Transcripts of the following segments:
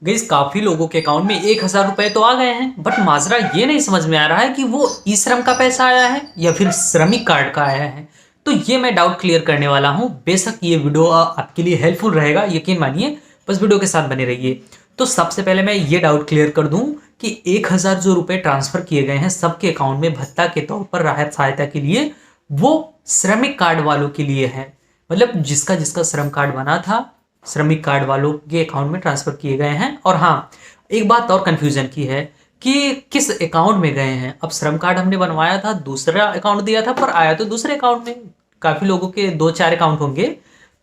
Guys काफी लोगों के अकाउंट में 1,000 रुपए तो आ गए हैं, बट माजरा ये नहीं समझ में आ रहा है कि वो ई श्रम का पैसा आया है या फिर श्रमिक कार्ड का आया है। तो ये मैं डाउट क्लियर करने वाला हूँ। बेशक ये वीडियो आपके लिए हेल्पफुल रहेगा, यकीन मानिए, बस वीडियो के साथ बने रहिए। तो सबसे पहले मैं ये डाउट क्लियर कर दूं कि 1,000 जो रुपए ट्रांसफर किए गए हैं सबके अकाउंट में भत्ता के तौर पर राहत सहायता के लिए, वो श्रमिक कार्ड वालों के लिए है। मतलब जिसका जिसका श्रम कार्ड बना था, श्रमिक कार्ड वालों के अकाउंट में ट्रांसफर किए गए हैं। और हाँ, एक बात और कंफ्यूजन की है कि किस अकाउंट में गए हैं। अब श्रम कार्ड हमने बनवाया था, दूसरा अकाउंट दिया था, पर आया तो दूसरे अकाउंट में। काफी लोगों के 2-4 अकाउंट होंगे,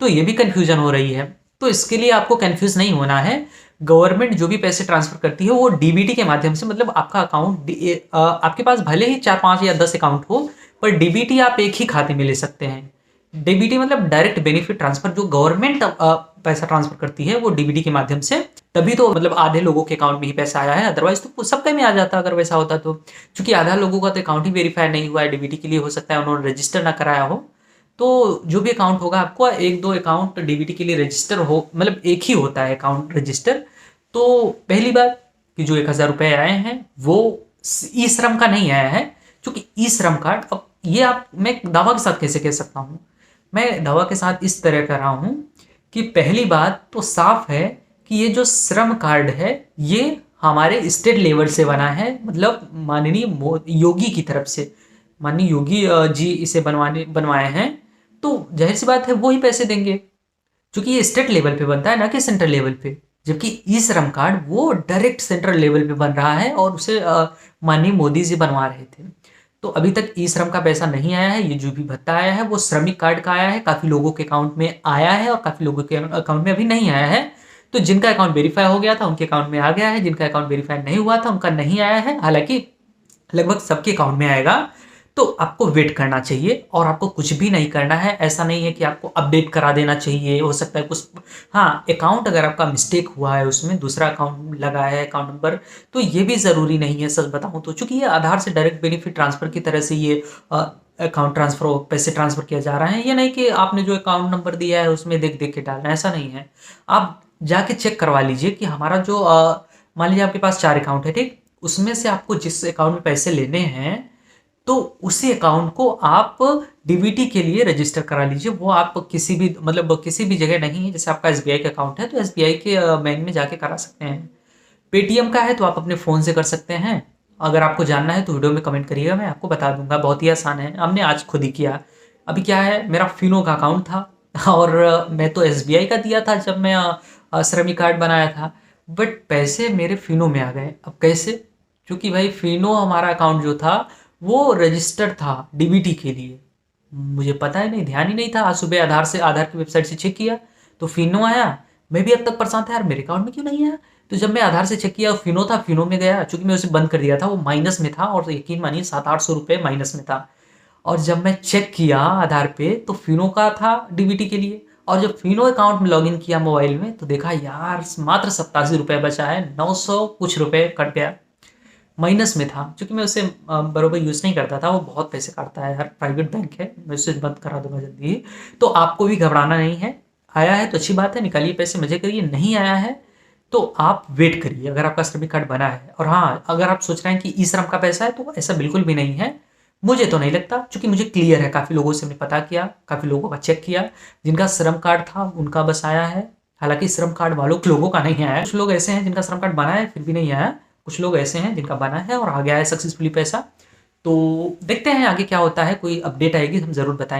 तो ये भी कंफ्यूजन हो रही है। तो इसके लिए आपको कंफ्यूज नहीं होना है। गवर्नमेंट जो भी पैसे ट्रांसफर करती है वो डीबीटी के माध्यम से, मतलब आपका अकाउंट आपके पास भले ही 4-5 या 10 अकाउंट हो, पर डीबीटी आप एक ही खाते में ले सकते हैं। डीबीटी मतलब डायरेक्ट बेनिफिट ट्रांसफर, जो गवर्नमेंट पैसा ट्रांसफर करती है वो डीबीटी के माध्यम से। तभी तो मतलब आधे लोगों के अकाउंट में ही पैसा आया है, अदरवाइज तो सबके में आ जाता अगर वैसा होता तो। क्योंकि आधा लोगों का तो अकाउंट ही वेरीफाई नहीं हुआ है डीबीटी के लिए, हो सकता है उन्होंने रजिस्टर ना कराया हो। तो जो भी अकाउंट होगा, आपको 1-2 अकाउंट डीबीटी के लिए रजिस्टर हो, मतलब एक ही होता है अकाउंट रजिस्टर। तो पहली बात कि जो 1,000 रुपए आए हैं वो ई श्रम का नहीं आया है, क्योंकि ई श्रम कार्ड, अब ये आप मैं दावा के साथ कैसे कह सकता हूँ, मैं दावा के साथ इस तरह कर रहा हूँ कि पहली बात तो साफ है कि ये जो श्रम कार्ड है ये हमारे स्टेट लेवल से बना है, मतलब माननीय योगी की तरफ से। माननीय योगी जी इसे बनवाए हैं, तो जाहिर सी बात है वो ही पैसे देंगे, क्योंकि ये स्टेट लेवल पे बनता है ना कि सेंट्रल लेवल पे। जबकि ई श्रम कार्ड वो डायरेक्ट सेंट्रल लेवल पे बन रहा है और उसे माननीय मोदी जी बनवा रहे थे। तो अभी तक ई श्रम का पैसा नहीं आया है। ये जो भी भत्ता आया है वो श्रमिक कार्ड का आया है। काफी लोगों के अकाउंट में आया है और काफी लोगों के अकाउंट में अभी नहीं आया है। तो जिनका अकाउंट वेरीफाई हो गया था उनके अकाउंट में आ गया है, जिनका अकाउंट वेरीफाई नहीं हुआ था उनका नहीं आया है। हालांकि लगभग सबके अकाउंट में आएगा। तो आपको वेट करना चाहिए और आपको कुछ भी नहीं करना है। ऐसा नहीं है कि आपको अपडेट करा देना चाहिए, हो सकता है कुछ, हाँ, अकाउंट अगर आपका मिस्टेक हुआ है उसमें दूसरा अकाउंट लगा है अकाउंट नंबर, तो ये भी ज़रूरी नहीं है सच बताऊं तो। चूंकि ये आधार से डायरेक्ट बेनिफिट ट्रांसफर की तरह से ये अकाउंट ट्रांसफर, पैसे ट्रांसफर किया जा रहा है। ये नहीं कि आपने जो अकाउंट नंबर दिया है उसमें देख देख के डालना, ऐसा नहीं है। आप जाके चेक करवा लीजिए कि हमारा जो मान लीजिए आपके पास 4 अकाउंट है, ठीक, उसमें से आपको जिस अकाउंट में पैसे लेने हैं तो उसी अकाउंट को आप डीबीटी के लिए रजिस्टर करा लीजिए। वो आप किसी भी, मतलब किसी भी जगह नहीं है। जैसे आपका एसबीआई का अकाउंट है तो एसबीआई के बैंक में जाके करा सकते हैं। पेटीएम का है तो आप अपने फ़ोन से कर सकते हैं। अगर आपको जानना है तो वीडियो में कमेंट करिएगा, मैं आपको बता दूंगा। बहुत ही आसान है, हमने आज खुद ही किया। अभी क्या है, मेरा फिनो का अकाउंट था और मैं तो एसबीआई का दिया था जब मैं श्रमिक कार्ड बनाया था, बट पैसे मेरे फिनो में आ गए। अब कैसे? क्योंकि भाई फिनो हमारा अकाउंट जो था वो रजिस्टर्ड था डीबीटी के लिए। मुझे पता ही नहीं, ध्यान ही नहीं था। आज सुबह आधार की वेबसाइट से चेक किया तो फिनो आया। मैं भी अब तक परेशान था, यार मेरे अकाउंट में क्यों नहीं आया। तो जब मैं आधार से चेक किया फिनो था, फिनो में गया, चूंकि मैं उसे बंद कर दिया था, वो माइनस में था और यकीन मानिए 700-800 रुपये माइनस में था। और जब मैं चेक किया आधार पे तो फिनो का था डीबीटी के लिए। और जब फिनो अकाउंट में लॉगिन किया मोबाइल में तो देखा यार मात्र 87 रुपये बचा है, 900 कुछ रुपये कट गया, माइनस में था। क्योंकि मैं उसे बरोबर यूज़ नहीं करता था, वो बहुत पैसे काटता है, हर प्राइवेट बैंक है, मैं उसे बंद करा दूंगा जल्दी ही। तो आपको भी घबराना नहीं है। आया है तो अच्छी बात है, निकालिए पैसे, मजे करिए। नहीं आया है तो आप वेट करिए अगर आपका श्रमिक कार्ड बना है। और हाँ, अगर आप सोच रहे हैं कि ई श्रम का पैसा है तो ऐसा बिल्कुल भी नहीं है। मुझे तो नहीं लगता, क्योंकि मुझे क्लियर है, काफ़ी लोगों से मैंने पता किया, काफ़ी लोगों का चेक किया, जिनका श्रम कार्ड था उनका बस आया है। हालांकि श्रम कार्ड वालों के लोगों का नहीं आया है। कुछ लोग ऐसे हैं जिनका श्रम कार्ड बना है फिर भी नहीं आया, कुछ लोग ऐसे हैं जिनका बना है और आ गया है सक्सेसफुली पैसा। तो देखते हैं आगे क्या होता है, कोई अपडेट आएगी हम ज़रूर बताएंगे।